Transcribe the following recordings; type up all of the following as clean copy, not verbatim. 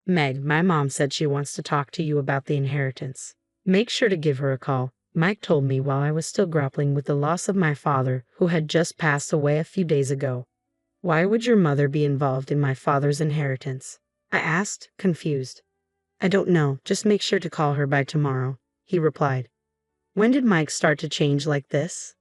Meg, my mom said she wants to talk to you about the inheritance. Make sure to give her a call, Mike told me while I was still grappling with the loss of my father, who had just passed away a few days ago. Why would your mother be involved in my father's inheritance? I asked, confused. I don't know, just make sure to call her by tomorrow, he replied. When did Mike start to change like this?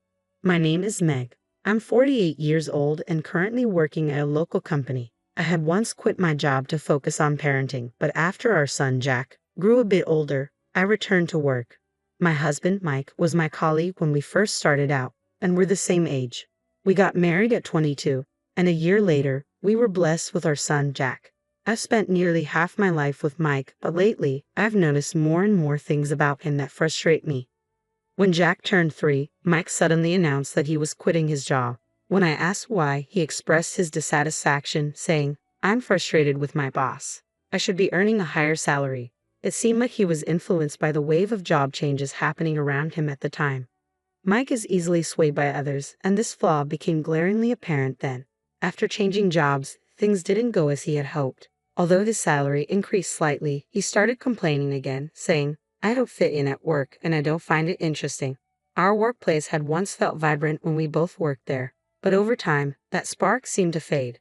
My name is Meg. I'm 48 years old and currently working at a local company. I had once quit my job to focus on parenting, but after our son Jack grew a bit older, I returned to work. My husband, Mike, was my colleague when we first started out, and we're the same age. We got married at 22, and a year later, we were blessed with our son Jack. I've spent nearly half my life with Mike, but lately, I've noticed more and more things about him that frustrate me. When Jack turned 3, Mike suddenly announced that he was quitting his job. When I asked why, he expressed his dissatisfaction, saying, "I'm frustrated with my boss. I should be earning a higher salary." It seemed like he was influenced by the wave of job changes happening around him at the time. Mike is easily swayed by others, and this flaw became glaringly apparent then. After changing jobs, things didn't go as he had hoped. Although his salary increased slightly, he started complaining again, saying, "I don't fit in at work and I don't find it interesting." Our workplace had once felt vibrant when we both worked there, but over time, that spark seemed to fade.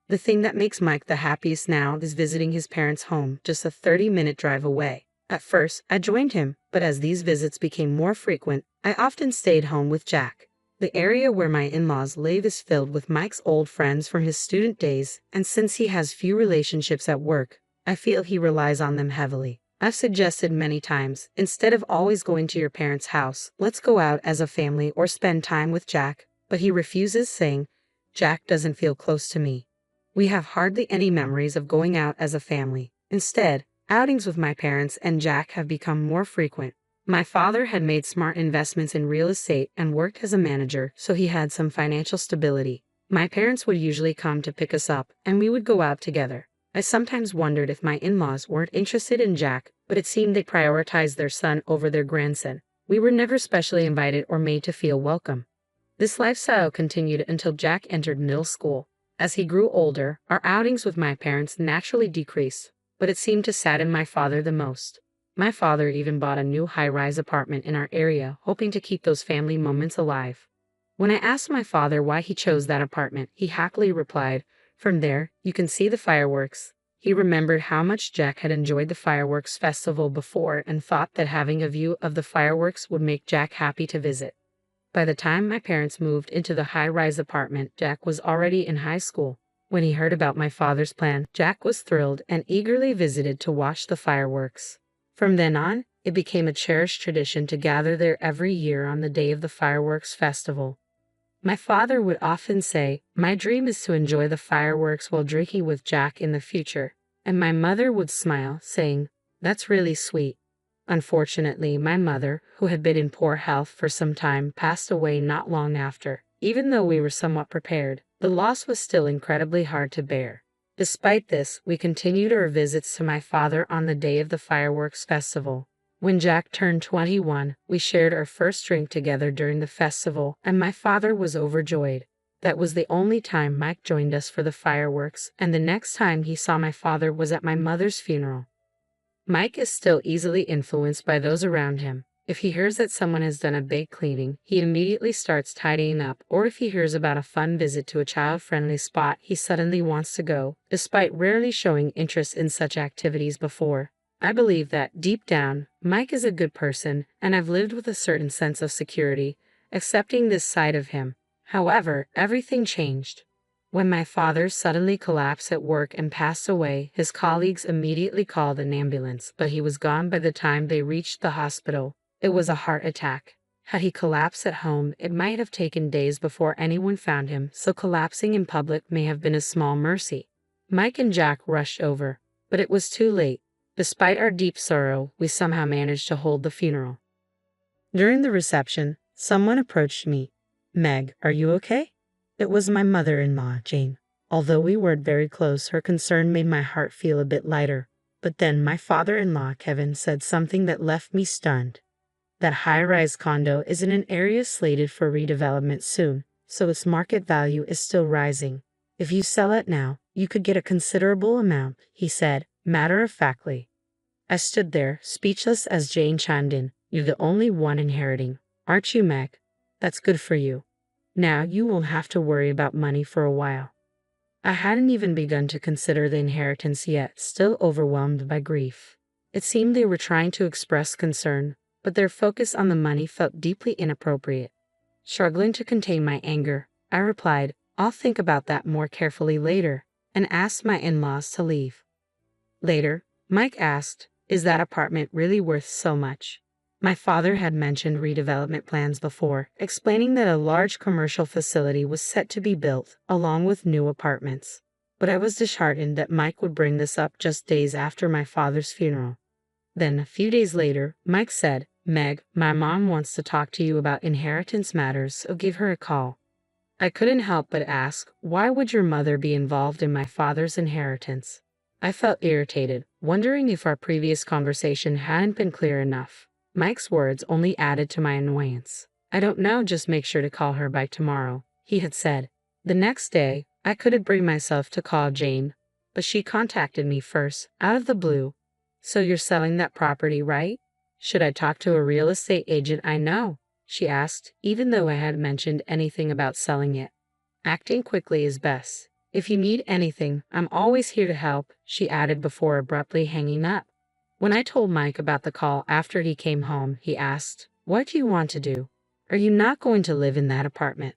The thing that makes Mike the happiest now is visiting his parents' home, just a 30-minute drive away. At first, I joined him, but as these visits became more frequent, I often stayed home with Jack. The area where my in-laws live is filled with Mike's old friends from his student days, and since he has few relationships at work, I feel he relies on them heavily. I've suggested many times, instead of always going to your parents' house, let's go out as a family or spend time with Jack, but he refuses, saying, "Jack doesn't feel close to me." We have hardly any memories of going out as a family. Instead, outings with my parents and Jack have become more frequent. My father had made smart investments in real estate and worked as a manager, so he had some financial stability. My parents would usually come to pick us up, and we would go out together. I sometimes wondered if my in-laws weren't interested in Jack, but it seemed they prioritized their son over their grandson. We were never specially invited or made to feel welcome. This lifestyle continued until Jack entered middle school. As he grew older, our outings with my parents naturally decreased, but it seemed to sadden my father the most. My father even bought a new high-rise apartment in our area, hoping to keep those family moments alive. When I asked my father why he chose that apartment, he happily replied, "From there, you can see the fireworks." He remembered how much Jack had enjoyed the fireworks festival before and thought that having a view of the fireworks would make Jack happy to visit. By the time my parents moved into the high-rise apartment, Jack was already in high school. When he heard about my father's plan, Jack was thrilled and eagerly visited to watch the fireworks. From then on, it became a cherished tradition to gather there every year on the day of the fireworks festival. My father would often say, "My dream is to enjoy the fireworks while drinking with Jack in the future," and my mother would smile, saying, "That's really sweet." Unfortunately, my mother, who had been in poor health for some time, passed away not long after. Even though we were somewhat prepared, the loss was still incredibly hard to bear. Despite this, we continued our visits to my father on the day of the fireworks festival. When Jack turned 21, we shared our first drink together during the festival, and my father was overjoyed. That was the only time Mike joined us for the fireworks, and the next time he saw my father was at my mother's funeral. Mike is still easily influenced by those around him. If he hears that someone has done a big cleaning, he immediately starts tidying up, or if he hears about a fun visit to a child-friendly spot, he suddenly wants to go, despite rarely showing interest in such activities before. I believe that, deep down, Mike is a good person, and I've lived with a certain sense of security, accepting this side of him. However, everything changed. When my father suddenly collapsed at work and passed away, his colleagues immediately called an ambulance, but he was gone by the time they reached the hospital. It was a heart attack. Had he collapsed at home, it might have taken days before anyone found him, so collapsing in public may have been a small mercy. Mike and Jack rushed over, but it was too late. Despite our deep sorrow, we somehow managed to hold the funeral. During the reception, someone approached me. "Meg, are you okay?" It was my mother-in-law, Jane. Although we weren't very close, her concern made my heart feel a bit lighter. But then my father-in-law, Kevin, said something that left me stunned. That high-rise condo is in an area slated for redevelopment soon, so its market value is still rising. "If you sell it now, you could get a considerable amount," he said. matter-of-factly. I stood there, speechless as Jane chimed in. You're the only one inheriting, aren't you, Meg? That's good for you. Now you won't have to worry about money for a while. I hadn't even begun to consider the inheritance yet, still overwhelmed by grief. It seemed they were trying to express concern, but their focus on the money felt deeply inappropriate. Struggling to contain my anger, I replied, I'll think about that more carefully later, and asked my in-laws to leave. Later, Mike asked, is that apartment really worth so much? My father had mentioned redevelopment plans before, explaining that a large commercial facility was set to be built, along with new apartments. But I was disheartened that Mike would bring this up just days after my father's funeral. Then, a few days later, Mike said, Meg, my mom wants to talk to you about inheritance matters, so give her a call. I couldn't help but ask, why would your mother be involved in my father's inheritance? I felt irritated, wondering if our previous conversation hadn't been clear enough. Mike's words only added to my annoyance. I don't know, just make sure to call her by tomorrow, he had said. The next day, I couldn't bring myself to call Jane, but she contacted me first, out of the blue. So you're selling that property, right? Should I talk to a real estate agent I know? She asked, even though I hadn't mentioned anything about selling it. Acting quickly is best. If you need anything, I'm always here to help, she added before abruptly hanging up. When I told Mike about the call after he came home, he asked, what do you want to do? Are you not going to live in that apartment?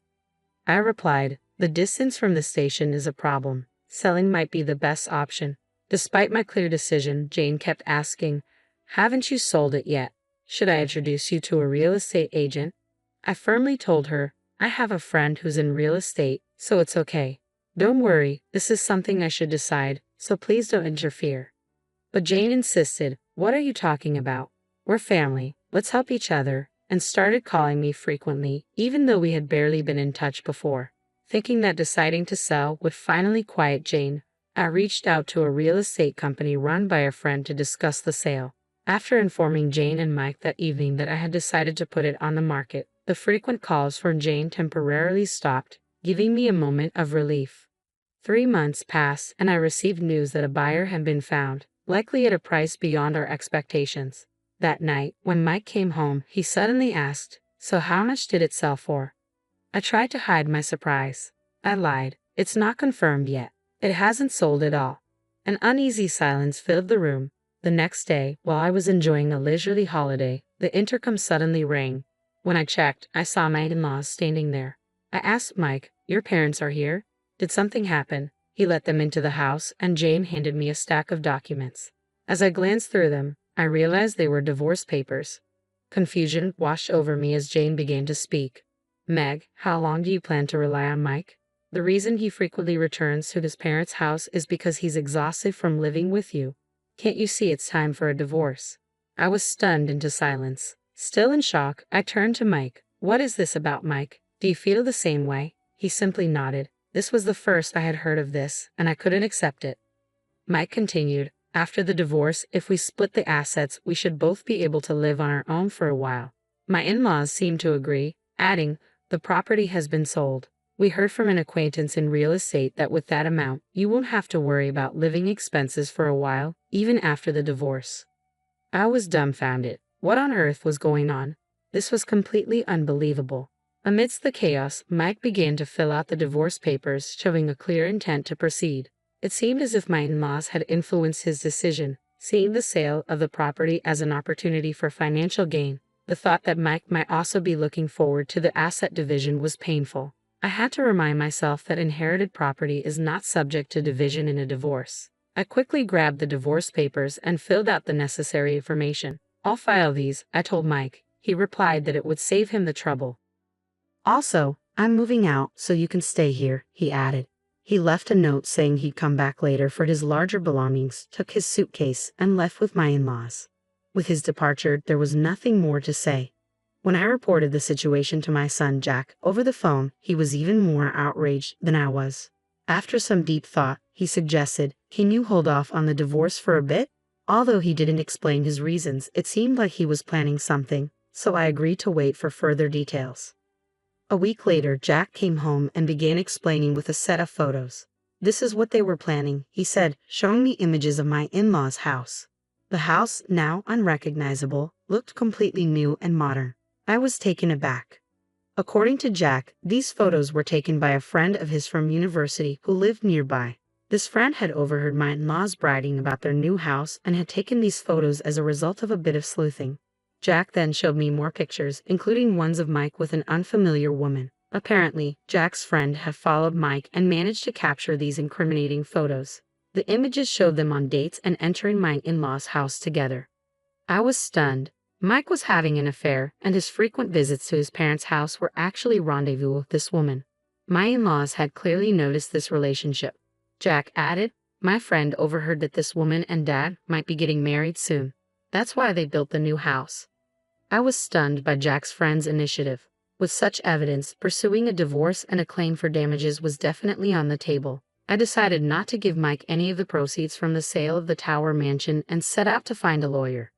I replied, the distance from the station is a problem. Selling might be the best option. Despite my clear decision, Jane kept asking, haven't you sold it yet? Should I introduce you to a real estate agent? I firmly told her, I have a friend who's in real estate, so it's okay. Don't worry, this is something I should decide, so please don't interfere. But Jane insisted, what are you talking about? We're family, let's help each other, and started calling me frequently, even though we had barely been in touch before. Thinking that deciding to sell would finally quiet Jane, I reached out to a real estate company run by a friend to discuss the sale. After informing Jane and Mike that evening that I had decided to put it on the market, the frequent calls from Jane temporarily stopped, giving me a moment of relief. 3 months passed and I received news that a buyer had been found, likely at a price beyond our expectations. That night, when Mike came home, he suddenly asked, so how much did it sell for? I tried to hide my surprise. I lied, it's not confirmed yet. It hasn't sold at all. An uneasy silence filled the room. The next day, while I was enjoying a leisurely holiday, the intercom suddenly rang. When I checked, I saw my in-laws standing there. I asked Mike, your parents are here? Did something happen? He let them into the house, and Jane handed me a stack of documents. As I glanced through them, I realized they were divorce papers. Confusion washed over me as Jane began to speak. Meg, how long do you plan to rely on Mike? The reason he frequently returns to his parents' house is because he's exhausted from living with you. Can't you see it's time for a divorce? I was stunned into silence. Still in shock, I turned to Mike. What is this about, Mike? Do you feel the same way? He simply nodded. This was the first I had heard of this, and I couldn't accept it. Mike continued, after the divorce, if we split the assets, we should both be able to live on our own for a while. My in-laws seemed to agree, adding, the property has been sold. We heard from an acquaintance in real estate that with that amount, you won't have to worry about living expenses for a while, even after the divorce. I was dumbfounded. What on earth was going on? This was completely unbelievable. Amidst the chaos, Mike began to fill out the divorce papers, showing a clear intent to proceed. It seemed as if my in-laws had influenced his decision, seeing the sale of the property as an opportunity for financial gain. The thought that Mike might also be looking forward to the asset division was painful. I had to remind myself that inherited property is not subject to division in a divorce. I quickly grabbed the divorce papers and filled out the necessary information. I'll file these, I told Mike. He replied that it would save him the trouble. Also, I'm moving out, so you can stay here, he added. He left a note saying he'd come back later for his larger belongings, took his suitcase, and left with my in-laws. With his departure, there was nothing more to say. When I reported the situation to my son Jack over the phone, he was even more outraged than I was. After some deep thought, he suggested, can you hold off on the divorce for a bit? Although he didn't explain his reasons, it seemed like he was planning something, so I agreed to wait for further details. A week later, Jack came home and began explaining with a set of photos. This is what they were planning, he said, showing me images of my in-laws' house. The house, now unrecognizable, looked completely new and modern. I was taken aback. According to Jack, these photos were taken by a friend of his from university who lived nearby. This friend had overheard my in-laws bragging about their new house and had taken these photos as a result of a bit of sleuthing. Jack then showed me more pictures, including ones of Mike with an unfamiliar woman. Apparently, Jack's friend had followed Mike and managed to capture these incriminating photos. The images showed them on dates and entering my in-laws' house together. I was stunned. Mike was having an affair, and his frequent visits to his parents' house were actually rendezvous with this woman. My in-laws had clearly noticed this relationship. Jack added, my friend overheard that this woman and Dad might be getting married soon. That's why they built the new house. I was stunned by Jack's friend's initiative. With such evidence, pursuing a divorce and a claim for damages was definitely on the table. I decided not to give Mike any of the proceeds from the sale of the Tower mansion and set out to find a lawyer.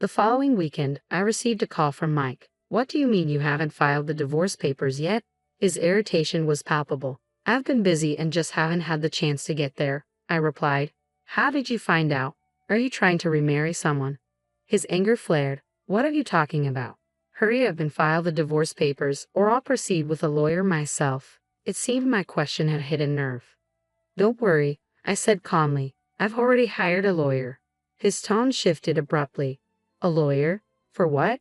The following weekend, I received a call from Mike. What do you mean you haven't filed the divorce papers yet? His irritation was palpable. I've been busy and just haven't had the chance to get there, I replied. How did you find out? Are you trying to remarry someone? His anger flared. What are you talking about? Hurry up and file the divorce papers, or I'll proceed with a lawyer myself. It seemed my question had hit a nerve. Don't worry, I said calmly. I've already hired a lawyer. His tone shifted abruptly. A lawyer? For what?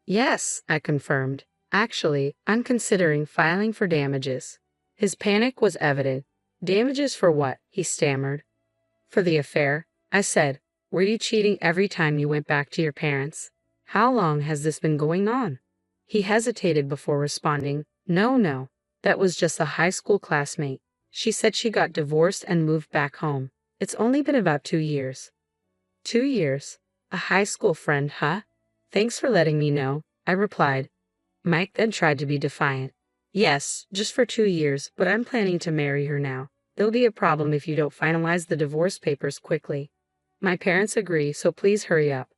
Yes, I confirmed. Actually, I'm considering filing for damages. His panic was evident. Damages for what? He stammered. For the affair, I said. Were you cheating every time you went back to your parents? How long has this been going on? He hesitated before responding. No, that was just a high school classmate. She said she got divorced and moved back home. It's only been about 2 years. 2 years? A high school friend, huh? Thanks for letting me know, I replied. Mike then tried to be defiant. Yes, just for 2 years, but I'm planning to marry her now. There'll be a problem if you don't finalize the divorce papers quickly. My parents agree, so please hurry up.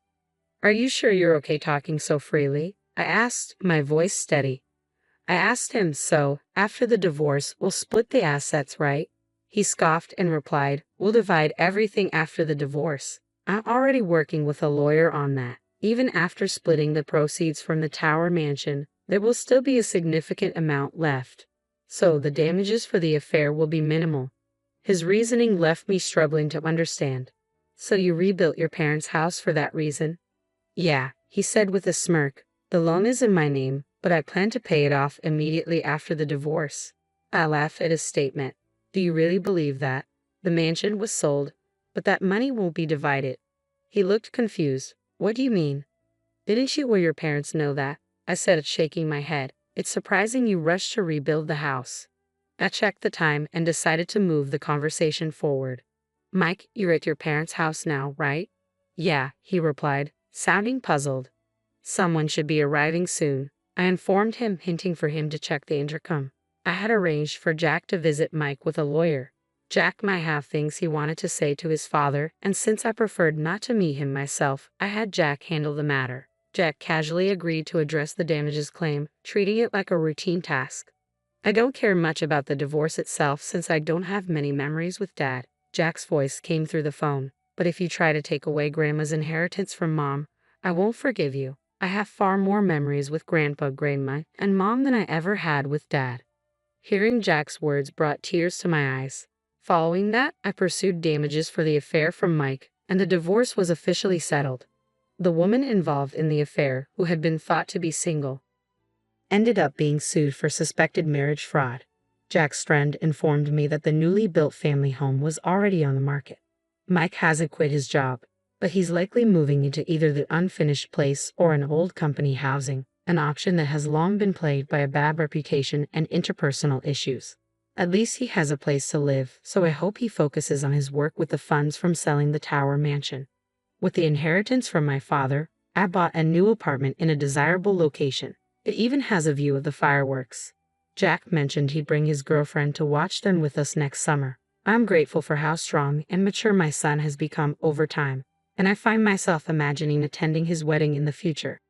Are you sure you're okay talking so freely? I asked, my voice steady. I asked him, so, after the divorce, we'll split the assets, right? He scoffed and replied, we'll divide everything after the divorce. I'm already working with a lawyer on that. Even after splitting the proceeds from the Tower mansion, there will still be a significant amount left. So the damages for the affair will be minimal. His reasoning left me struggling to understand. So you rebuilt your parents' house for that reason? Yeah, he said with a smirk. The loan is in my name, but I plan to pay it off immediately after the divorce. I laughed at his statement. Do you really believe that? The mansion was sold, but that money won't be divided. He looked confused. What do you mean? Didn't you or your parents know that? I said, shaking my head. It's surprising you rushed to rebuild the house. I checked the time and decided to move the conversation forward. Mike, you're at your parents' house now, right? Yeah, he replied, sounding puzzled. Someone should be arriving soon. I informed him, hinting for him to check the intercom. I had arranged for Jack to visit Mike with a lawyer. Jack might have things he wanted to say to his father, and since I preferred not to meet him myself, I had Jack handle the matter. Jack casually agreed to address the damages claim, treating it like a routine task. I don't care much about the divorce itself since I don't have many memories with Dad. Jack's voice came through the phone. But if you try to take away Grandma's inheritance from Mom, I won't forgive you. I have far more memories with Grandpa, Grandma, and Mom than I ever had with Dad. Hearing Jack's words brought tears to my eyes. Following that, I pursued damages for the affair from Mike, and the divorce was officially settled. The woman involved in the affair, who had been thought to be single, ended up being sued for suspected marriage fraud. Jack's friend informed me that the newly built family home was already on the market. Mike hasn't quit his job, but he's likely moving into either the unfinished place or an old company housing, an option that has long been plagued by a bad reputation and interpersonal issues. At least he has a place to live, so I hope he focuses on his work with the funds from selling the Tower mansion. With the inheritance from my father, I bought a new apartment in a desirable location. It even has a view of the fireworks. Jack mentioned he'd bring his girlfriend to watch them with us next summer. I'm grateful for how strong and mature my son has become over time, and I find myself imagining attending his wedding in the future.